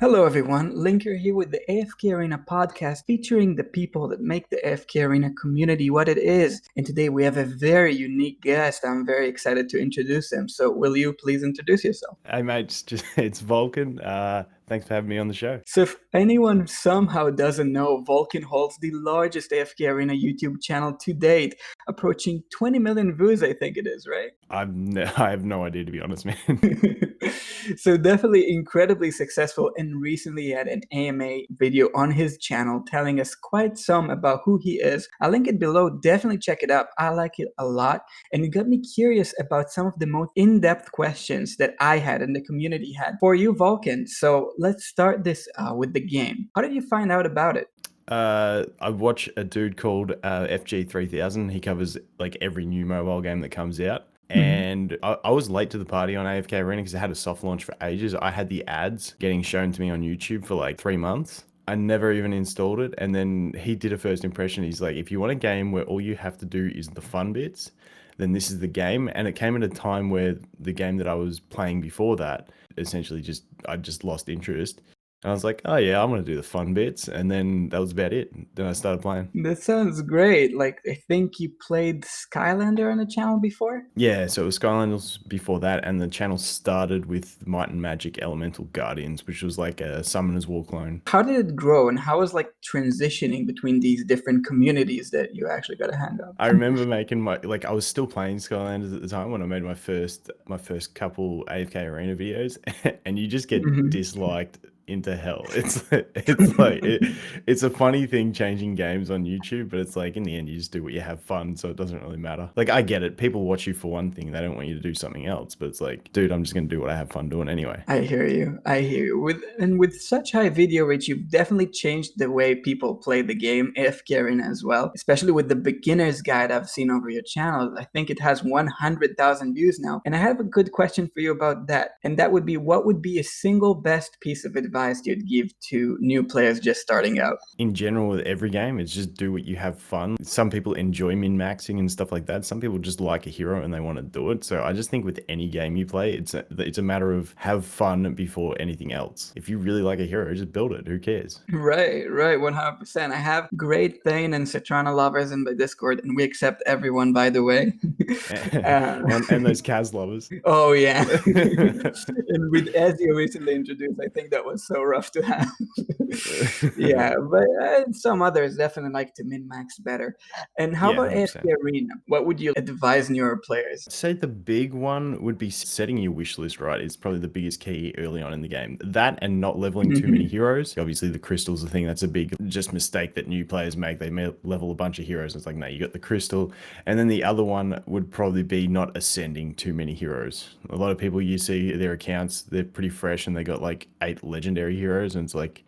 Hello, everyone. Linker here with the AFK Arena podcast featuring the people that make the AFK Arena community what it is. And today we have a very unique guest. I'm very excited to introduce him. So, will you please introduce yourself? Hey mate, it's Vulcan. Thanks for having me on the show. So, if anyone somehow doesn't know, Volkin holds the largest AFK Arena YouTube channel to date, approaching 20 million views, I think it is, right? I have no idea, to be honest, man. So definitely incredibly successful, and recently had an AMA video on his channel telling us quite some about who he is. I'll link it below. Definitely check it out. I like it a lot, and it got me curious about some of the most in-depth questions that I had and the community had for you, Vulcan. So let's start this with the game. How did you find out about it? I watch a dude called FG3000. He covers like every new mobile game that comes out. And I was late to the party on AFK Arena because it had a soft launch for ages. I had the ads getting shown to me on YouTube for like 3 months. I never even installed it. And then he did a first impression. He's like, if you want a game where all you have to do is the fun bits, then this is the game. And it came at a time where the game that I was playing before that, essentially I just lost interest. And I was like, oh yeah, I'm gonna do the fun bits, and then that was about it. Then I started playing. That sounds great. Like, I think you played Skylander on the channel before? Yeah, so it was Skylanders before that, and the channel started with Might and Magic Elemental Guardians, which was like a Summoner's War clone. How did it grow, and how was like transitioning between these different communities that you actually got a hand of? I remember making I was still playing Skylanders at the time when I made my first couple AFK Arena videos, and you just get Mhm. disliked into hell. It's a funny thing changing games on YouTube, but it's like in the end you just do what you have fun, so it doesn't really matter. Like I get it, people watch you for one thing, they don't want you to do something else, but it's like, dude, I'm just gonna do what I have fun doing anyway. I hear you. I hear you. With such high video reach, you've definitely changed the way people play the game, AFK Arena as well. Especially with the beginner's guide I've seen over your channel. I think it has 100,000 views now. And I have a good question for you about that. And that would be, what would be a single best piece of advice you'd give to new players just starting out? In general, with every game, it's just do what you have fun. Some people enjoy min-maxing and stuff like that. Some people just like a hero and they want to do it. So I just think with any game you play, it's a matter of have fun before anything else. If you really like a hero, just build it. Who cares? Right, 100%. I have great Thane and Citrana lovers in the Discord, and we accept everyone, by the way. And those Kaz lovers. Oh yeah, and with as you recently introduced, I think that was so rough to have. Yeah, but some others definitely like to min max better. And how Yeah, about 100%. AFK Arena? What would you advise newer players? I'd say the big one would be setting your wish list right. Is probably the biggest key early on in the game. That and not leveling too many heroes. Obviously, the crystal's the thing that's a big just mistake that new players make. They may level a bunch of heroes. It's like, no, you got the crystal. And then the other one would probably be not ascending too many heroes. A lot of people, you see their accounts, they're pretty fresh and they got like 8 legendary heroes. And it's like,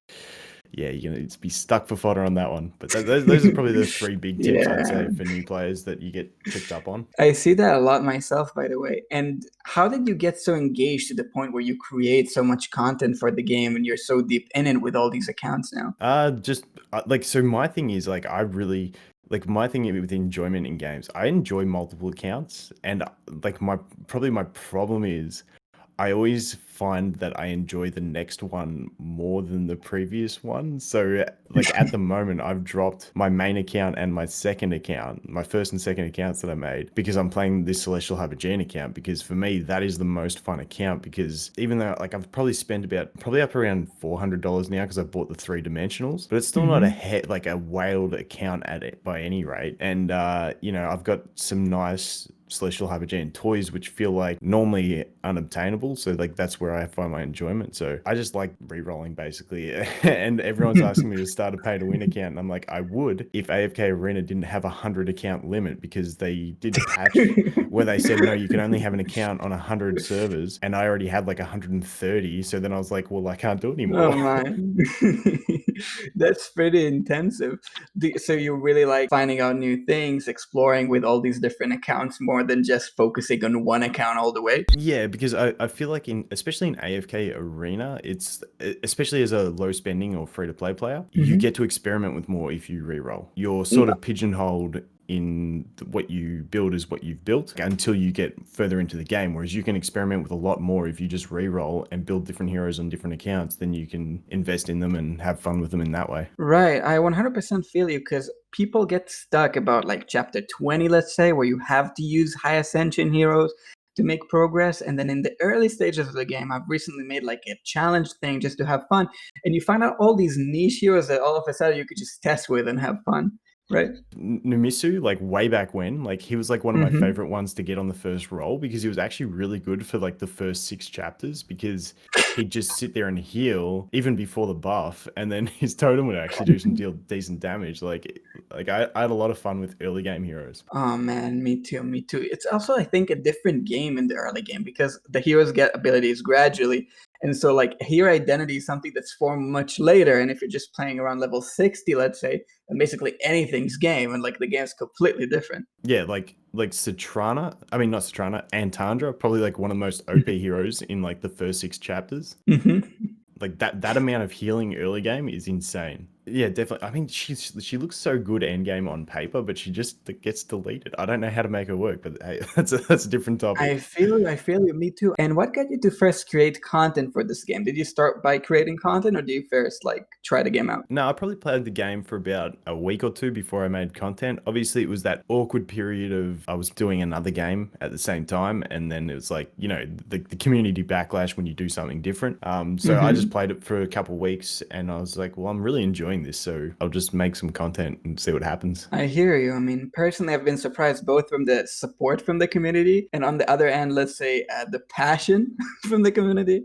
yeah, you're gonna be stuck for fodder on that one. But those are probably the 3 big tips I'd Yeah, say for new players that you get tripped up on. I see that a lot myself, by the way. And how did you get so engaged to the point where you create so much content for the game and you're so deep in it with all these accounts now? Just like, so my thing is like, I really like my thing with enjoyment in games. I enjoy multiple accounts, and like my problem is I always find that I enjoy the next one more than the previous one. So, like at the moment, I've dropped my main account and my second account, my first and second accounts that I made, because I'm playing this Celestial Hypergene account. Because for me, that is the most fun account. Because even though like I've probably spent probably up around $400 now because I bought the 3 dimensionals, but it's still not like a whaled account at it by any rate. And I've got some nice Celestial Hypergene toys which feel like normally unobtainable, so like that's where I find my enjoyment. So I just like re-rolling basically. And everyone's asking me to start a pay to win account, and I'm like, I would if AFK Arena didn't have 100 account limit, because they did a patch where they said no, you can only have an account on 100 servers, and I already had like 130. So then I was like, well, I can't do it Oh anymore. man, that's pretty intensive. So you really like finding out new things, exploring with all these different accounts more than just focusing on one account all the way? Yeah, because I feel like especially in AFK Arena, it's especially as a low spending or free to play player, you Mhm. get to experiment with more if you reroll. You're sort of pigeonholed in what you build is what you've built until you get further into the game. Whereas you can experiment with a lot more if you just re-roll and build different heroes on different accounts. Then you can invest in them and have fun with them in that way. Right, I 100% feel you because people get stuck about like chapter 20, let's say, where you have to use high ascension heroes to make progress. And then in the early stages of the game, I've recently made like a challenge thing just to have fun. And you find out all these niche heroes that all of a sudden you could just test with and have fun, right? Numisu, like way back when, like he was like one of my Hmm. favorite ones to get on the first roll because he was actually really good for like the first 6 chapters because he'd just sit there and heal even before the buff, and then his totem would actually do some decent damage. Like I had a lot of fun with early game heroes. Oh man, me too, me too. It's also, I think, a different game in the early game because the heroes get abilities gradually. And so like hero identity is something that's formed much later. And if you're just playing around level 60, let's say, then basically anything's game and like the game's completely different. Yeah, like Citrana, I mean not Citrana, Antandra, probably like one of the most OP heroes in like the first 6 chapters. Hmm. Like that amount of healing early game is insane. Yeah, definitely. I mean, she looks so good end game on paper, but she just gets deleted. I don't know how to make her work, but hey, that's a different topic. I feel you, me too. And what got you to first create content for this game? Did you start by creating content or do you first like try the game out? No, I probably played the game for about a week or two before I made content. Obviously, it was that awkward period of I was doing another game at the same time, and then it was like, the community backlash when you do something different. So I just Hmm. played it for a couple of weeks, and I was like, well, I'm really enjoying this, so I'll just make some content and see what happens. I hear you. I mean, personally, I've been surprised both from the support from the community and on the other end, let's say the passion from the community.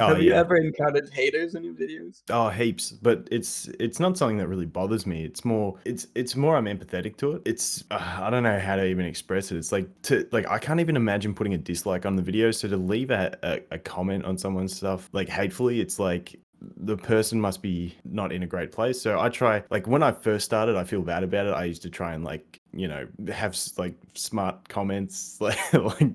Oh Have you yeah. ever encountered haters in your videos? Oh, heaps, but it's not something that really bothers me. It's more I'm empathetic to it. It's I don't know how to even express it. It's like I can't even imagine putting a dislike on the video. So to leave a comment on someone's stuff like hatefully, it's like the person must be not in a great place. So I try, like when I first started, I feel bad about it. I used to try and like have like smart comments like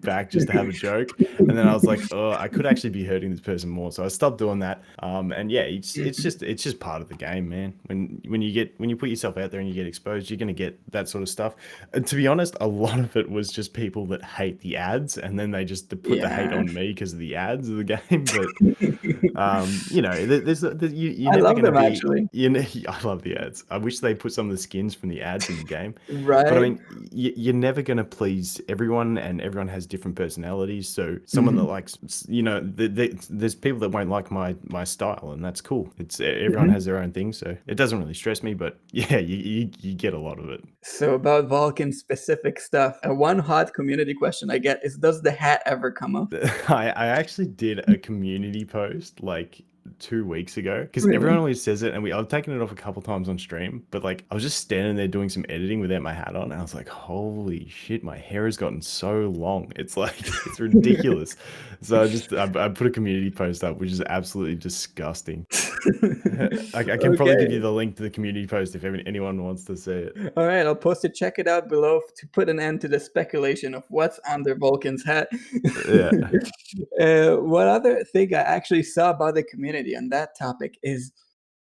back just to have a joke, and then I was like, oh, I could actually be hurting this person more, so I stopped doing that. And yeah, it's just part of the game, man. When you put yourself out there and you get exposed, you're gonna get that sort of stuff. And to be honest, a lot of it was just people that hate the ads, and then they just put the hate Yeah. on me because of the ads of the game. But you're I never love gonna them be. actually. I love the ads. I wish they put some of the skins from the ads in the game. But I Right? mean, you're never gonna please everyone, and everyone has different personalities. So someone that Hmm. likes, there's people that won't like my style, and that's cool. It's everyone Hmm. has their own thing, so it doesn't really stress me. But yeah, you get a lot of it. So about Vulcan specific stuff, one hot community question I get is, does the hat ever come off? I actually did a community post like 2 weeks ago because everyone Really? always says it, and I've taken it off a couple times on stream, but like I was just standing there doing some editing without my hat on, and I was like, holy shit, my hair has gotten so long. It's like it's ridiculous. So I put a community post up, which is absolutely disgusting. I can probably give you Okay. the link to the community post if anyone wants to see it. All right, I'll post it. Check it out below to put an end to the speculation of what's under Vulcan's hat. Yeah. One other thing I actually saw about the community on that topic is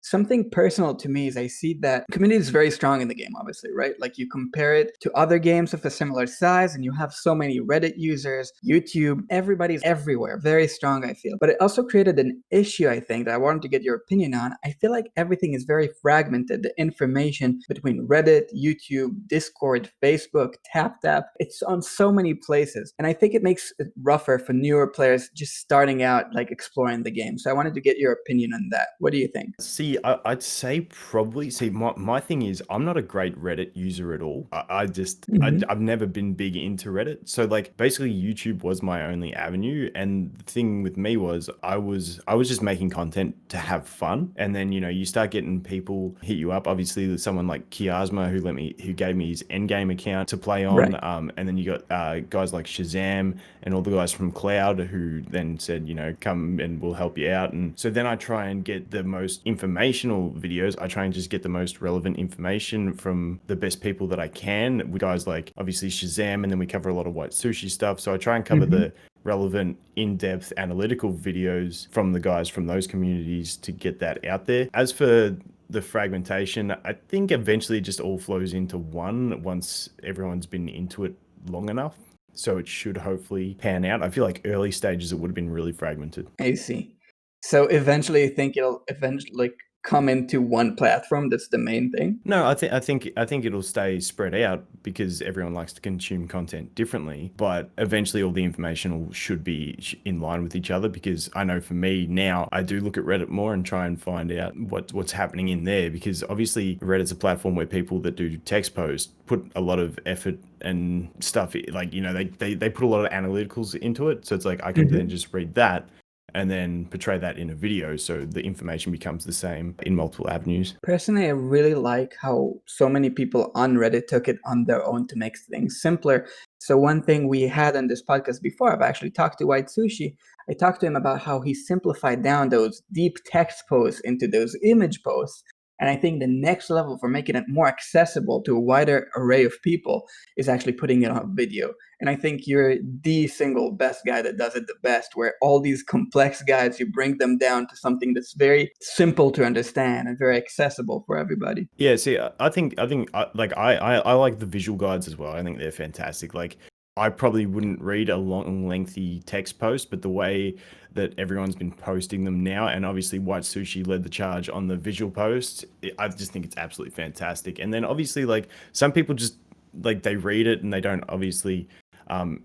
something personal to me is I see that community is very strong in the game, obviously, right? Like you compare it to other games of a similar size, and you have so many Reddit users, YouTube, everybody's everywhere, very strong, I feel. But it also created an issue, I think, that I wanted to get your opinion on. I feel like everything is very fragmented. The information between Reddit, YouTube, Discord, Facebook, TapTap, it's on so many places. And I think it makes it rougher for newer players just starting out, like exploring the game. So I wanted to get your opinion on that. What do you think? See, I'd say probably. See, my thing is, I'm not a great Reddit user at all. Mhm. I've never been big into Reddit. So like, basically, YouTube was my only avenue. And the thing with me was, I was just making content to have fun. And then you start getting people hit you up. Obviously, there's someone like Kiasma who gave me his endgame account to play Right. on. And then you got guys like Shazam and all the guys from Cloud who then said, come and we'll help you out. And so then I try and get the most informational videos. I try and just get the most relevant information from the best people that I can, with guys like obviously Shazam, and then we cover a lot of white sushi stuff. So I try and cover Mhm. the relevant in-depth analytical videos from the guys from those communities to get that out there. As for the fragmentation, I think eventually it just all flows into one once everyone's been into it long enough. So it should hopefully pan out. I feel like early stages it would have been really fragmented. I see. So eventually, you think it'll eventually like come into one platform? That's the main thing. No, I think it'll stay spread out because everyone likes to consume content differently. But eventually, all the information should be in line with each other. Because I know for me now, I do look at Reddit more and try and find out what's happening in there. Because obviously, Reddit's a platform where people that do text posts put a lot of effort and stuff. Like they put a lot of analyticals into it. So it's like I can then just read that and then portray that in a video so the information becomes the same in multiple avenues. Personally, I really like how so many people on Reddit took it on their own to make things simpler. So one thing we had on this podcast before, I've actually talked to White Sushi. I talked to him about how he simplified down those deep text posts into those image posts. And I think the next level for making it more accessible to a wider array of people is actually putting it on video. And I think you're the single best guy that does it the best, where all these complex guides, you bring them down to something that's very simple to understand and very accessible for everybody. Yeah, see, I like the visual guides as well. I think they're fantastic. Like, I probably wouldn't read a long, lengthy text post, but the way that everyone's been posting them now, and obviously White Sushi led the charge on the visual posts, I just think it's absolutely fantastic. And then obviously, like, some people just like they read it and they don't obviously um,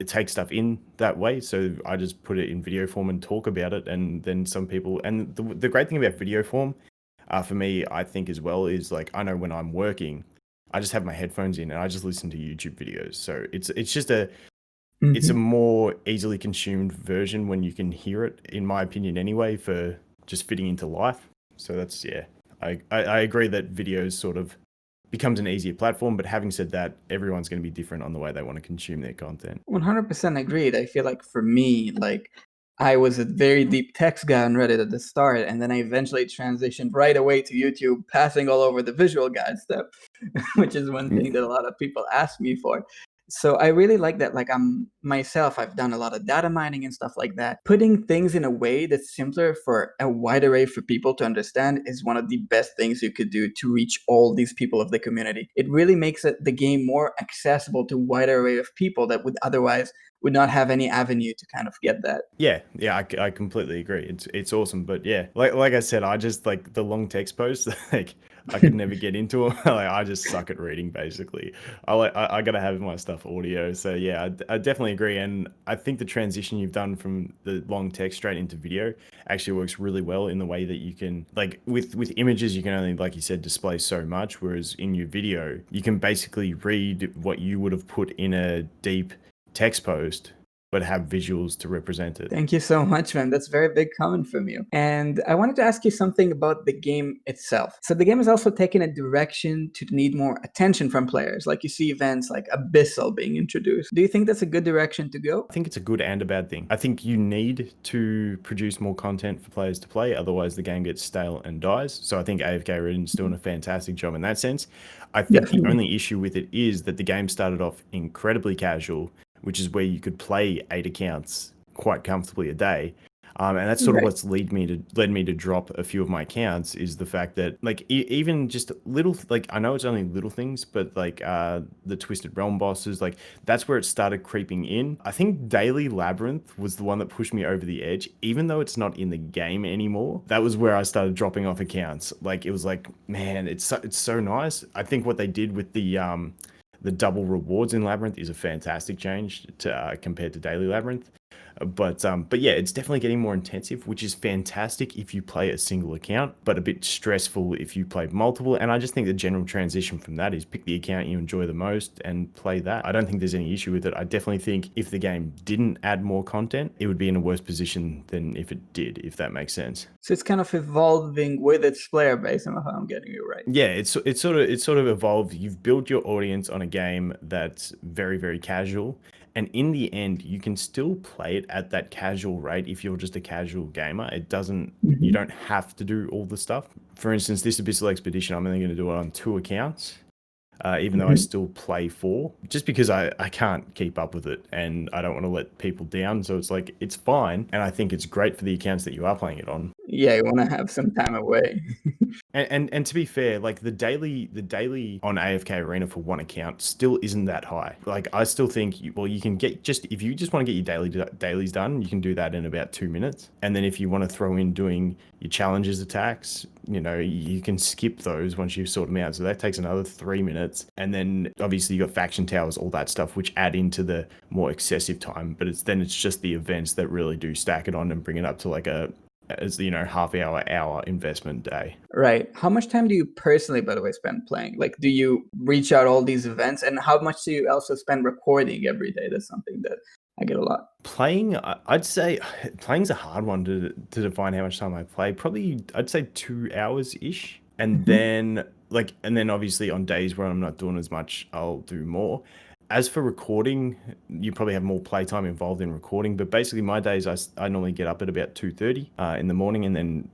take stuff in that way. So I just put it in video form and talk about it. And then some people, and the great thing about video form for me, I think as well is like I know when I'm working, I just have my headphones in and I just listen to YouTube videos. So it's just it's a more easily consumed version when you can hear it, in my opinion, anyway, for just fitting into life. So that's yeah, I agree that videos sort of becomes an easier platform. But having said that, everyone's going to be different on the way they want to consume their content. 100% agreed. I feel like for me, like I was a very deep text guy on Reddit at the start, and then I eventually transitioned right away to YouTube, passing all over the visual guide stuff, which is one thing that a lot of people ask me for. So I really like that. Like I'm myself, I've done a lot of data mining and stuff like that. Putting things in a way that's simpler for a wide array for people to understand is one of the best things you could do to reach all these people of the community. It really makes the game more accessible to a wider array of people that would otherwise would not have any avenue to kind of get that. Yeah, yeah, I completely agree. It's awesome, but yeah, like I said, I just like the long text posts. Like I could never get into them. Like I just suck at reading, basically. I gotta have my stuff audio. So yeah, I definitely agree, and I think the transition you've done from the long text straight into video actually works really well in the way that you can like with images you can only, like you said, display so much, whereas in your video you can basically read what you would have put in a deep text post but have visuals to represent it. Thank you so much, man. That's very big comment from you. And I wanted to ask you something about the game itself. So the game is also taking a direction to need more attention from players. Like you see events like Abyssal being introduced. Do you think that's a good direction to go? I think it's a good and a bad thing. I think you need to produce more content for players to play, otherwise the game gets stale and dies. So I think AFK Arena is doing a fantastic job in that sense. I think the only issue with it is that the game started off incredibly casual, which is where you could play 8 accounts quite comfortably a day. And that's sort of what's led me to drop a few of my accounts, is the fact that like even just little, like I know it's only little things, but like the Twisted Realm bosses, like that's where it started creeping in. I think Daily Labyrinth was the one that pushed me over the edge, even though it's not in the game anymore. That was where I started dropping off accounts. Like it was like, man, it's so nice. I think what they did with the double rewards in Labyrinth is a fantastic change to compared to Daily Labyrinth. But yeah, it's definitely getting more intensive, which is fantastic if you play a single account, but a bit stressful if you play multiple. And I just think the general transition from that is pick the account you enjoy the most and play that. I don't think there's any issue with it. I definitely think if the game didn't add more content, it would be in a worse position than if it did, if that makes sense. So it's kind of evolving with its player base, if I'm getting you right. Yeah, it's sort of evolved. You've built your audience on a game that's very, very casual. And in the end, you can still play it at that casual rate if you're just a casual gamer. It doesn't, you don't have to do all the stuff. For instance, this Abyssal Expedition, I'm only going to do it on 2 accounts. even though I Mhm. still play 4, just because I can't keep up with it and I don't want to let people down. So it's like, it's fine. And I think it's great for the accounts that you are playing it on. Yeah, you wanna have some time away. And to be fair, like the daily on AFK Arena for one account still isn't that high. Like I still think you can get, just if you just want to get your dailies done, you can do that in about 2 minutes. And then if you want to throw in doing your challenges attacks, you can skip those once you sort them out. So that takes another 3 minutes. And then obviously you got faction towers, all that stuff, which add into the more excessive time. But it's just the events that really do stack it on and bring it up to like a, as half hour investment day. Right. How much time do you personally, by the way, spend playing? Like, do you reach out all these events, and how much do you also spend recording every day? That's something that I get a lot. Playing, I'd say playing's a hard one to define how much time I play. Probably, I'd say 2 hours ish, and Mhm. then obviously on days where I'm not doing as much, I'll do more. As for recording, you probably have more playtime involved in recording, but basically my days, I normally get up at about 2:30 in the morning, and then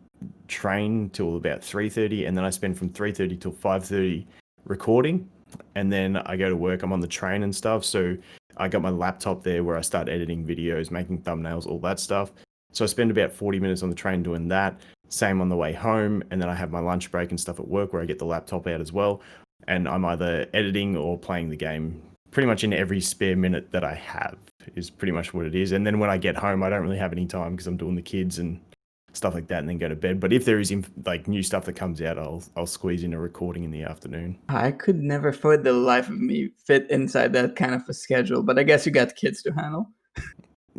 train till about 3:30, and then I spend from 3:30 till 5:30 recording, and then I go to work. I'm on the train and stuff, so I got my laptop there where I start editing videos, making thumbnails, all that stuff. So I spend about 40 minutes on the train doing that. Same on the way home, and then I have my lunch break and stuff at work where I get the laptop out as well, and I'm either editing or playing the game pretty much in every spare minute that I have is pretty much what it is. And then when I get home, I don't really have any time because I'm doing the kids and stuff like that, and then go to bed. But if there is like new stuff that comes out, I'll squeeze in a recording in the afternoon. I could never for the life of me fit inside that kind of a schedule, but I guess you got kids to handle.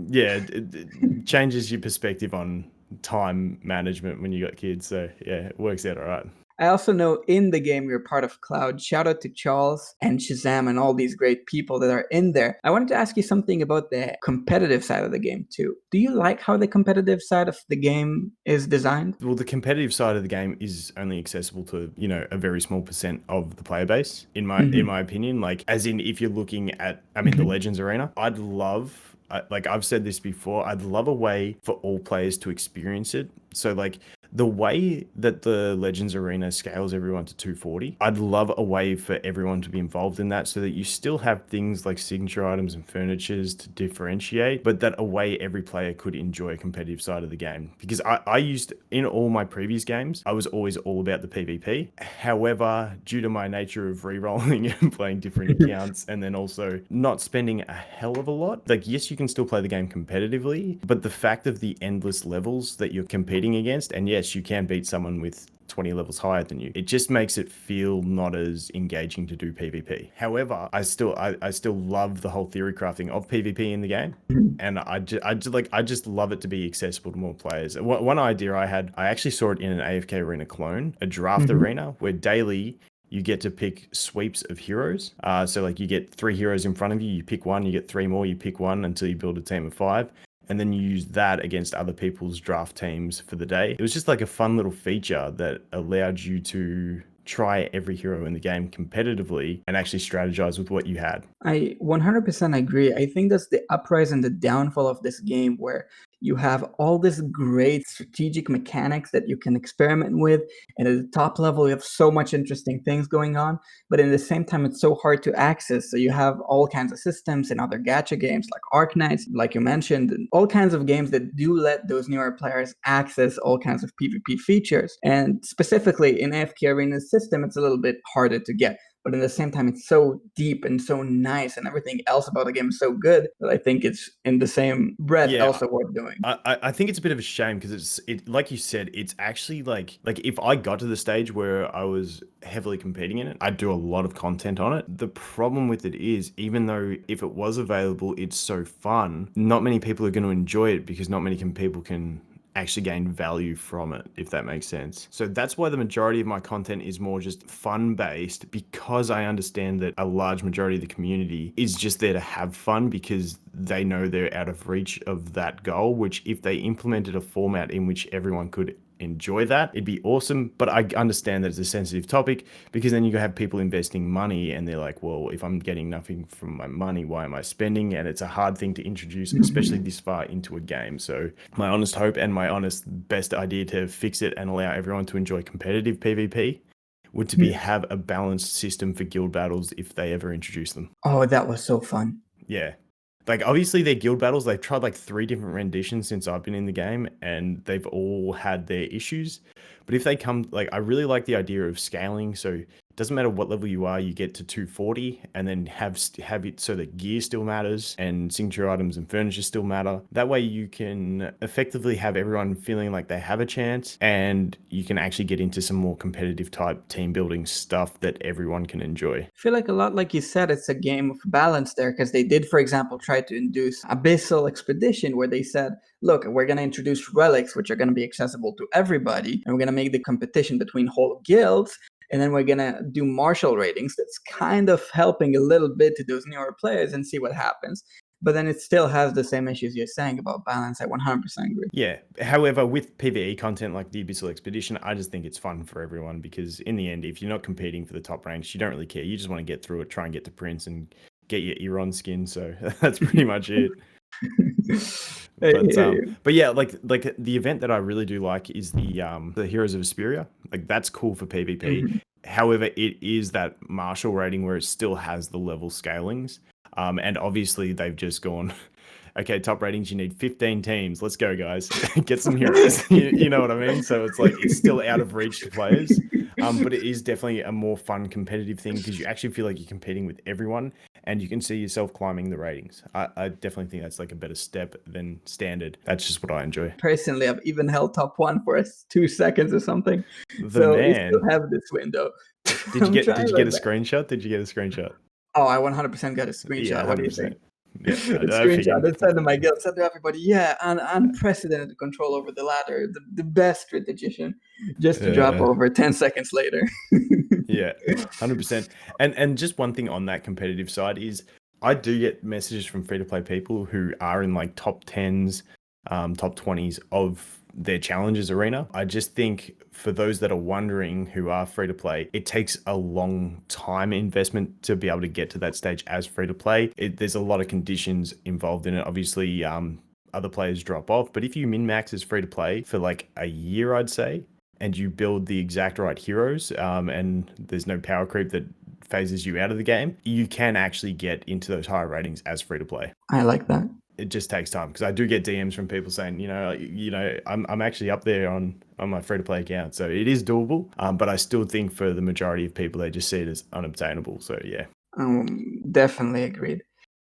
Yeah, it changes your perspective on time management when you got kids. So yeah, it works out all right. I also know in the game you're part of Cloud. Shout out to Charles and Shazam and all these great people that are in there. I wanted to ask you something about the competitive side of the game too. Do you like how the competitive side of the game is designed? Well, the competitive side of the game is only accessible to, a very small percent of the player base, in Mhm. my opinion. Like, as in, if you're looking at, the Mhm. Legends Arena, like I've said this before, I'd love a way for all players to experience it. So, like, the way that the Legends Arena scales everyone to 240, I'd love a way for everyone to be involved in that so that you still have things like signature items and furnitures to differentiate, but that a way every player could enjoy a competitive side of the game. Because I used, in all my previous games, I was always all about the PvP. However, due to my nature of re-rolling and playing different accounts, and then also not spending a hell of a lot, like, yes, you can still play the game competitively, but the fact of the endless levels that you're competing against, and yes, you can beat someone with 20 levels higher than you. It just makes it feel not as engaging to do PvP. However, I still love the whole theory crafting of PvP in the game. And I just love it to be accessible to more players. One idea I had, I actually saw it in an AFK Arena clone, a draft Mhm. arena, where daily you get to pick sweeps of heroes. So like you get 3 heroes in front of you, you pick one, you get 3 more, you pick one until you build a team of 5, and then you use that against other people's draft teams for the day. It was just like a fun little feature that allowed you to try every hero in the game competitively and actually strategize with what you had. I 100% agree. I think that's the uprise and the downfall of this game, where you have all this great strategic mechanics that you can experiment with, and at the top level, you have so much interesting things going on, but in the same time, it's so hard to access. So you have all kinds of systems and other gacha games like Arknights, like you mentioned, and all kinds of games that do let those newer players access all kinds of PvP features. And specifically in AFK Arena's system, it's a little bit harder to get, but at the same time it's so deep and so nice, and everything else about the game is so good that I think it's in the same breath Yeah, also worth doing. I think it's a bit of a shame because it like you said, it's actually like if I got to the stage where I was heavily competing in it, I'd do a lot of content on it. The problem with it is, even though if it was available, it's so fun, not many people are going to enjoy it because not many people can actually gain value from it, if that makes sense. So that's why the majority of my content is more just fun based, because I understand that a large majority of the community is just there to have fun because they know they're out of reach of that goal, which if they implemented a format in which everyone could enjoy that, it'd be awesome. But I understand that it's a sensitive topic because then you have people investing money and they're like, well, if I'm getting nothing from my money, why am I spending? And it's a hard thing to introduce, especially Mhm. this far into a game. So my honest hope and my honest best idea to fix it and allow everyone to enjoy competitive PvP would to be have a balanced system for guild battles if they ever introduce them. Oh, that was so fun. Yeah. Like, obviously, their guild battles, they've tried like 3 different renditions since I've been in the game, and they've all had their issues. But if they come, like, I really like the idea of scaling. So it doesn't matter what level you are, you get to 240, and then have it so that gear still matters and signature items and furniture still matter. That way, you can effectively have everyone feeling like they have a chance, and you can actually get into some more competitive type team building stuff that everyone can enjoy. I feel like a lot, like you said, it's a game of balance there, because they did, for example, try to induce Abyssal Expedition, where they said, look, we're going to introduce relics, which are going to be accessible to everybody, and we're going to make the competition between whole guilds, and then we're going to do martial ratings. That's kind of helping a little bit to those newer players and see what happens. But then it still has the same issues you're saying about balance. I 100% agree. Yeah. However, with PvE content like the Abyssal Expedition, I just think it's fun for everyone because in the end, if you're not competing for the top ranks, you don't really care. You just want to get through it, try and get to Prince and get your Eron skin. So that's pretty much it. But yeah, like the event that I really do like is the Heroes of Asperia. Like, that's cool for PvP. Mhm. However, it is that martial rating where it still has the level scalings. And obviously they've just gone, okay, top ratings, you need 15 teams. Let's go, guys. Get some heroes. You know what I mean? So it's like, it's still out of reach to players. But it is definitely a more fun competitive thing because you actually feel like you're competing with everyone and you can see yourself climbing the ratings. I definitely think that's like a better step than standard. That's just what I enjoy. Personally, I've even held top 1 for 2 seconds or something. The So you still man. have this window. Did you I'm get trying a my best. screenshot? Did you get a screenshot? Oh, I 100% got a Yeah, screenshot. What do you think? 100%. Yeah, A I screenshot figured. that said to my guild, said to everybody, yeah, unprecedented control over the ladder, the best strategician, just to drop Uh, over 10 seconds later. Yeah, 100%. And just one thing on that competitive side is I do get messages from free to play people who are in like top 10s, top 20s of their challenges arena. I just think for those that are wondering who are free to play, it takes a long time investment to be able to get to that stage as free to play. There's a lot of conditions involved in it. Obviously, other players drop off, but if you min max as free to play for like a year, I'd say, and you build the exact right heroes, and there's no power creep that phases you out of the game, you can actually get into those higher ratings as free to play. I like that. It just takes time because I do get DMs from people saying, I'm actually up there on my free to play account, so it is doable. But I still think for the majority of people, they just see it as unobtainable. So yeah. Definitely agreed.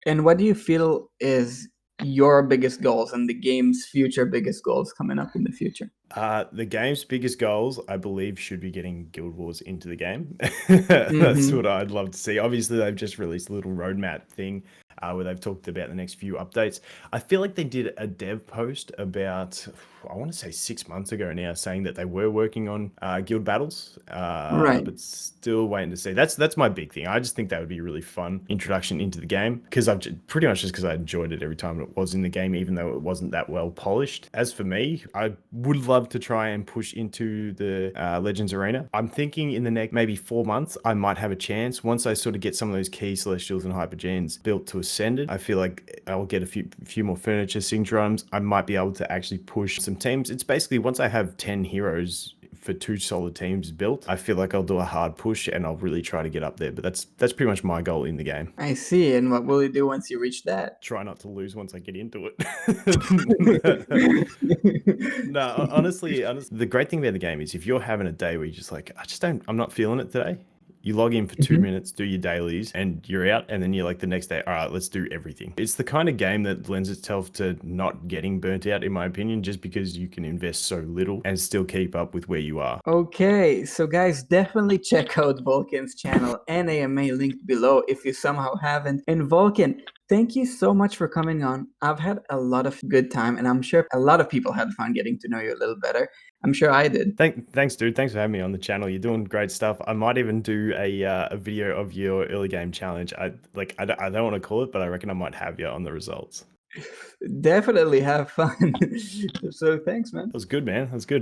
And what do you feel is your biggest goals and the game's future biggest goals coming up in the future? The game's biggest goals, I believe, should be getting Guild Wars into the game. That's what I'd love to see. Obviously, they've just released a little roadmap thing where they've talked about the next few updates. I feel like they did a dev post about, I want to say 6 months ago now, saying that they were working on guild battles, Right. but still waiting to see. That's my big thing. I just think that would be a really fun introduction into the game because pretty much just because I enjoyed it every time it was in the game, even though it wasn't that well polished. As for me, I would love to try and push into the Legends Arena. I'm thinking in the next maybe 4 months, I might have a chance. Once I sort of get some of those key Celestials and Hypergenes built to Ascended, I feel like I'll get a few more furniture, signature items. I might be able to actually push some teams. It's basically once I have 10 heroes for 2 solid teams built, I feel like I'll do a hard push and I'll really try to get up there. But that's pretty much my goal in the game. I see. And what will you do once you reach that? Try not to lose once I get into it. No, honestly, the great thing about the game is if you're having a day where you're just like, I'm not feeling it today. You log in for 2 minutes, do your dailies, and you're out. And then you're like the next day, all right, let's do everything. It's the kind of game that lends itself to not getting burnt out, in my opinion, just because you can invest so little and still keep up with where you are. Okay, so guys, definitely check out Vulcan's channel and AMA linked below if you somehow haven't. And Vulcan, thank you so much for coming on. I've had a lot of good time, and I'm sure a lot of people had fun getting to know you a little better. I'm sure I did. Thanks, dude. Thanks for having me on the channel. You're doing great stuff. I might even do a video of your early game challenge. I don't want to call it, but I reckon I might have you on the results. Definitely have fun. So thanks, man. That was good, man. That was good.